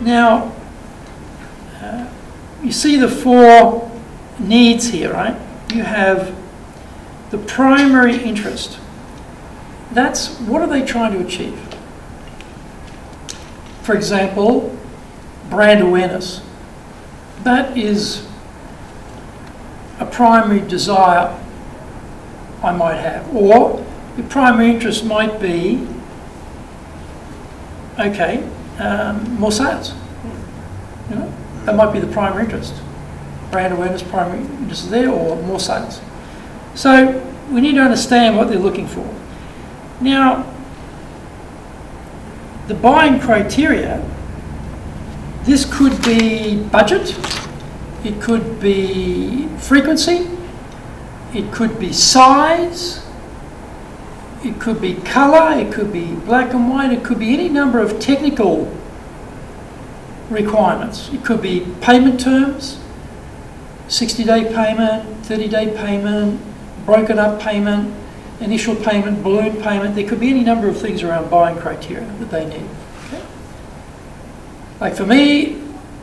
Now, you see the four needs here, right? You have the primary interest. That's, what are they trying to achieve? For example, brand awareness. That is a primary desire I might have. Or your primary interest might be, okay, more sales. You know, that might be the primary interest. Brand awareness, primary interest is there, or more sales. So we need to understand what they're looking for. Now, the buying criteria, this could be budget, it could be frequency, it could be size, it could be colour, it could be black and white, it could be any number of technical requirements. It could be payment terms, 60-day payment, 30-day payment, broken up payment, initial payment, balloon payment. There could be any number of things around buying criteria that they need. Okay? Like for me,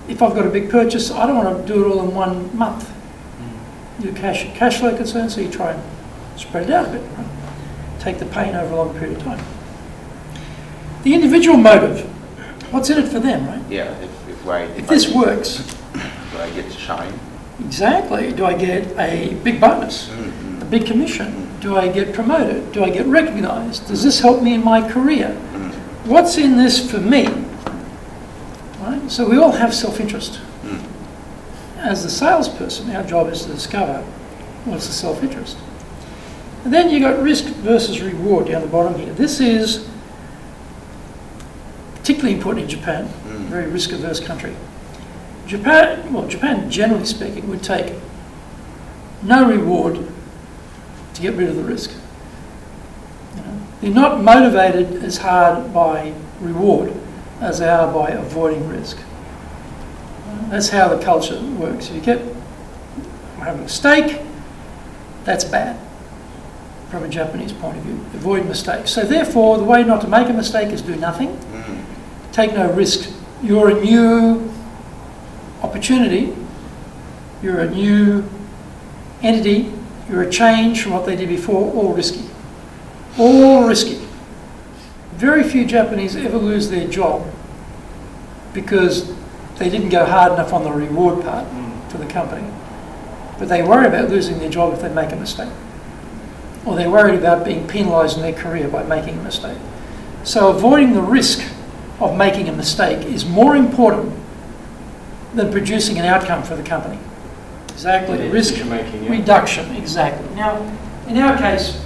if I've got a big purchase, I don't want to do it all in 1 month. Your cash flow concern, so you try and spread it out a bit, right? Take the pain over a long period of time. The individual motive, what's in it for them, right? Yeah, if this works. Do I get to shine? Exactly. Do I get a big bonus? Mm-hmm. A big commission? Do I get promoted? Do I get recognised? Does this help me in my career? Mm-hmm. What's in this for me? Right? So we all have self-interest. Mm-hmm. As the salesperson, our job is to discover what's the self-interest. And then you've got risk versus reward down the bottom here. This is particularly important in Japan, very risk-averse country. Japan, generally speaking, would take no reward to get rid of the risk. You know, they're not motivated as hard by reward as they are by avoiding risk. That's how the culture works. If you have a mistake, that's bad from a Japanese point of view. Avoid mistakes. So therefore, the way not to make a mistake is do nothing. Take no risk. You're a new opportunity. You're a new entity. You're a change from what they did before. All risky. All risky. Very few Japanese ever lose their job because they didn't go hard enough on the reward part for the company. But they worry about losing their job if they make a mistake. Or they're worried about being penalised in their career by making a mistake. So avoiding the risk of making a mistake is more important than producing an outcome for the company. Exactly, risk reduction, exactly. Now, in our case,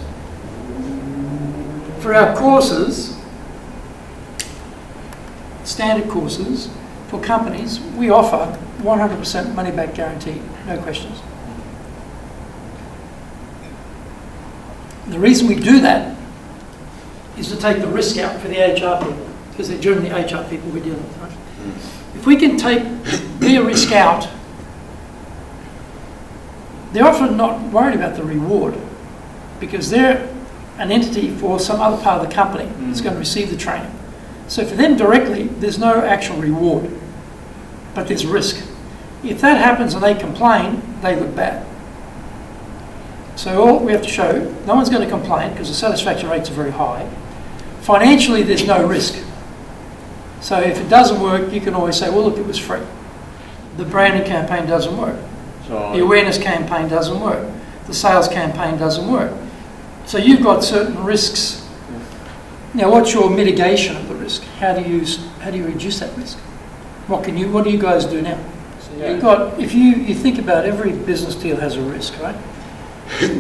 for our courses, standard courses, for companies, we offer 100% money-back guarantee, no questions. The reason we do that is to take the risk out for the HR people, because they're generally HR people we're dealing with, right? If we can take their risk out, they're often not worried about the reward, because they're an entity for some other part of the company that's going to receive the training. So for them directly, there's no actual reward, but there's risk. If that happens and they complain, they look bad. So all we have to show, no one's going to complain because the satisfaction rates are very high. Financially, there's no risk. So if it doesn't work, you can always say, well, look, it was free. The branding campaign doesn't work. The awareness campaign doesn't work. The sales campaign doesn't work. So you've got certain risks. Now, what's your mitigation of the risk? How do you reduce that risk? What do you guys do now? You've got, if you think about every business deal has a risk, right?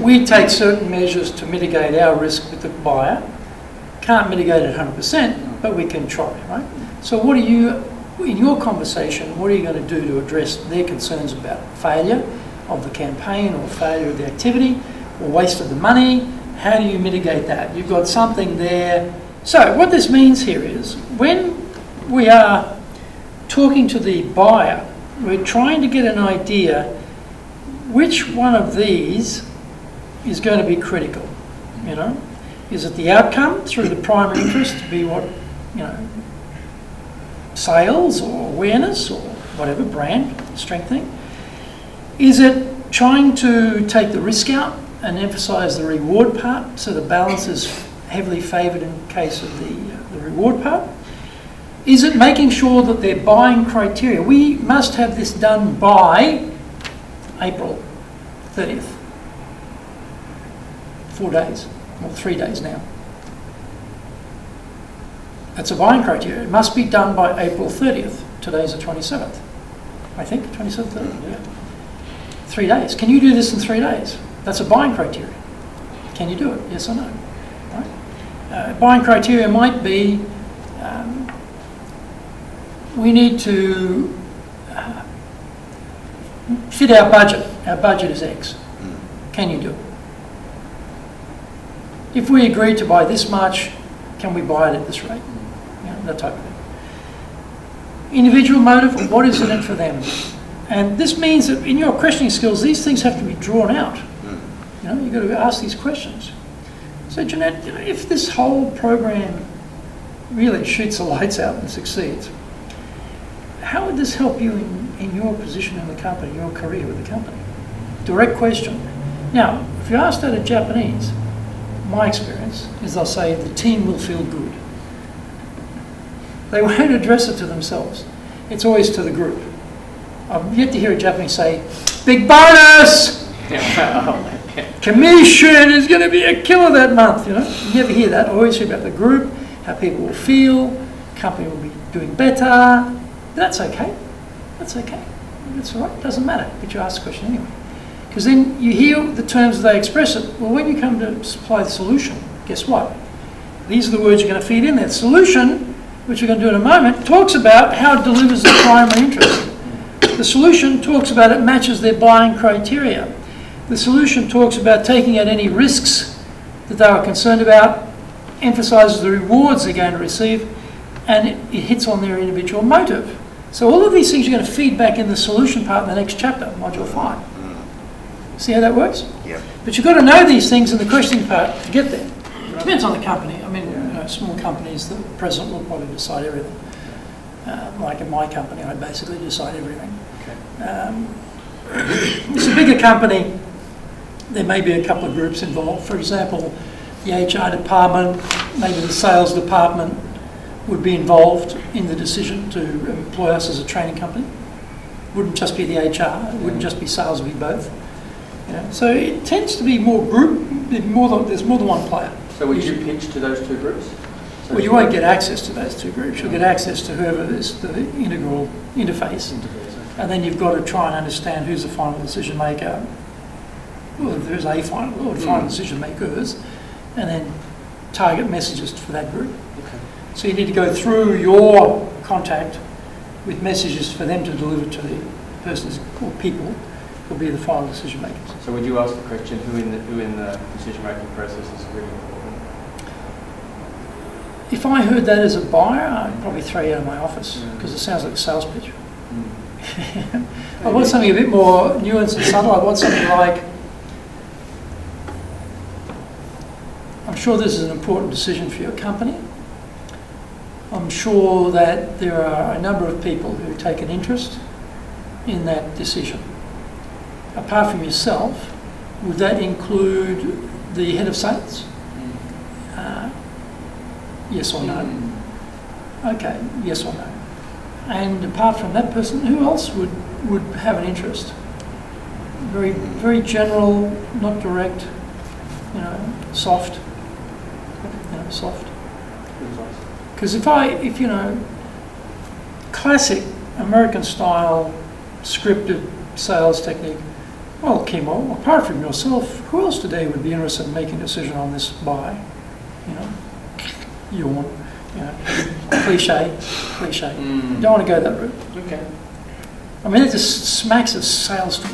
We take certain measures to mitigate our risk with the buyer. Can't mitigate it 100%, but we can try, right? So what are you, in your conversation, what are you going to do to address their concerns about failure of the campaign or failure of the activity or waste of the money? How do you mitigate that? You've got something there. So what this means here is when we are talking to the buyer, we're trying to get an idea which one of these is going to be critical, you know? Is it the outcome through the primary interest to be what, you know, sales or awareness or whatever, brand strengthening? Is it trying to take the risk out and emphasise the reward part so the balance is heavily favoured in case of the reward part? Is it making sure that their buying criteria, we must have this done by April 30th, 4 days, or 3 days now. That's a buying criteria. It must be done by April 30th. Today's the 27th. I think, 27th, 30th, yeah. 3 days. Can you do this in 3 days? That's a buying criteria. Can you do it? Yes or no? Right? Buying criteria might be, we need to fit our budget. Our budget is X. Can you do it? If we agree to buy this much, can we buy it at this rate? That type of thing. Individual motive, what is in it for them? And this means that in your questioning skills, these things have to be drawn out. You've got to ask these questions. So Jeanette, if this whole program really shoots the lights out and succeeds, how would this help you in your position in the company, your career with the company? Direct question. Now, if you ask that in Japanese, my experience is they'll say the team will feel good. They won't address it to themselves. It's always to the group. I've yet to hear a Japanese say, big bonus! Commission is going to be a killer that month, You never hear that. I always hear about the group, how people will feel, company will be doing better. That's okay. That's okay. That's all right. Doesn't matter. But you ask the question anyway. Because then you hear the terms they express it. Well, when you come to supply the solution, guess what? These are the words you're going to feed in there. The solution, which we're going to do in a moment, talks about how it delivers the primary interest. The solution talks about it matches their buying criteria. The solution talks about taking out any risks that they are concerned about, emphasises the rewards they're going to receive, and it hits on their individual motive. So all of these things are going to feed back in the solution part in the next chapter, Module 5. See how that works? Yeah. But you've got to know these things in the questioning part to get there. It depends on the company. I mean, small companies, the president will probably decide everything. Like in my company, I basically decide everything. It's a bigger company. There may be a couple of groups involved. For example, the HR department, maybe the sales department would be involved in the decision to employ us as a training company. It wouldn't just be the HR. It wouldn't just be sales. It would be both. So it tends to be more group. There's more than one player. So would you pitch to those two groups? Well, you won't get access to those two groups. You'll get access to whoever is the integral interface. And then you've got to try and understand who's the final decision maker. Well, if there's a final decision makers, and then target messages for that group. Okay. So you need to go through your contact with messages for them to deliver to the persons or people who will be the final decision makers. So would you ask the question, who in the decision making process is really important? If I heard that as a buyer, I'd probably throw you out of my office because it sounds like a sales pitch. I want something a bit more nuanced and subtle. I want something like, I'm sure this is an important decision for your company. I'm sure that there are a number of people who take an interest in that decision. Apart from yourself, would that include the head of sales? Yes or no? Okay, yes or no. And apart from that person, who else would have an interest? Very, very general, not direct, soft. Soft. Because if classic American style scripted sales technique, well, Kimo, apart from yourself, who else today would be interested in making a decision on this buy? Yawn. Cliche. You don't want to go that route. Okay. I mean, it just smacks of sales talk.